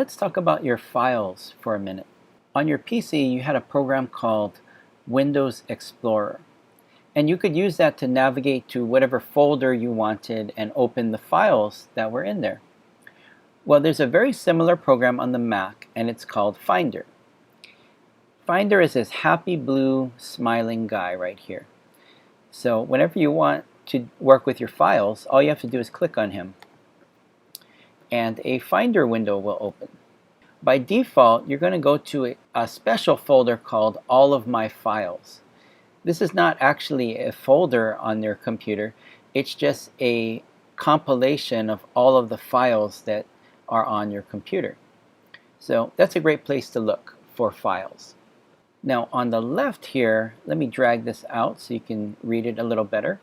Let's talk about your files for a minute. On your PC, you had a program called Windows Explorer, and you could use that to navigate to whatever folder you wanted and open the files that were in there. Well, there's a very similar program on the Mac, and it's called Finder. Finder is this happy blue smiling guy right here. So whenever you want to work with your files, all you have to do is click on him, and a Finder window will open. By default, you're going to go to a special folder called All of My Files. This is not actually a folder on your computer. It's just a compilation of all of the files that are on your computer. So that's a great place to look for files. Now on the left here, let me drag this out so you can read it a little better.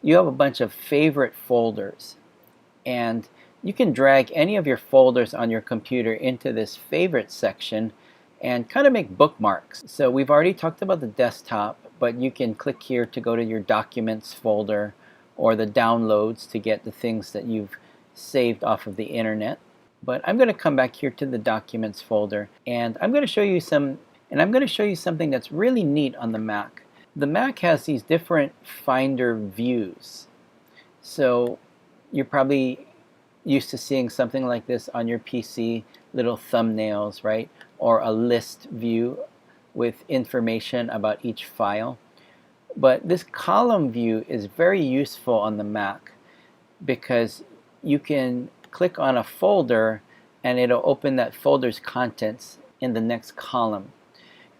You have a bunch of favorite folders, and you can drag any of your folders on your computer into this favorite section and kind of make bookmarks. So we've already talked about the desktop, but you can click here to go to your documents folder or the downloads to get the things that you've saved off of the internet. But I'm going to come back here to the documents folder, and I'm going to show you something that's really neat on the Mac. The Mac has these different Finder views. So you're probably used to seeing something like this on your PC, little thumbnails, right? Or a list view with information about each file. But this column view is very useful on the Mac because you can click on a folder and it'll open that folder's contents in the next column.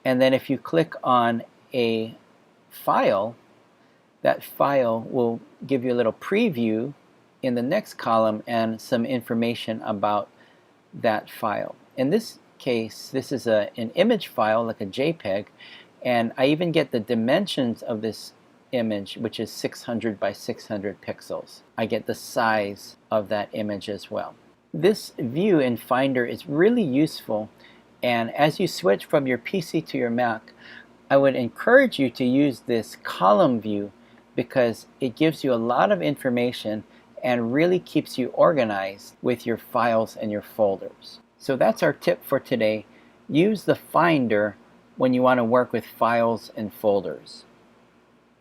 And then if you click on a file, that file will give you a little preview in the next column and some information about that file. In this case, this is an image file, like a JPEG, and I even get the dimensions of this image, which is 600 by 600 pixels. I get the size of that image as well. This view in Finder is really useful, and as you switch from your PC to your Mac, I would encourage you to use this column view because it gives you a lot of information and really keeps you organized with your files and your folders. So that's our tip for today. Use the Finder when you want to work with files and folders.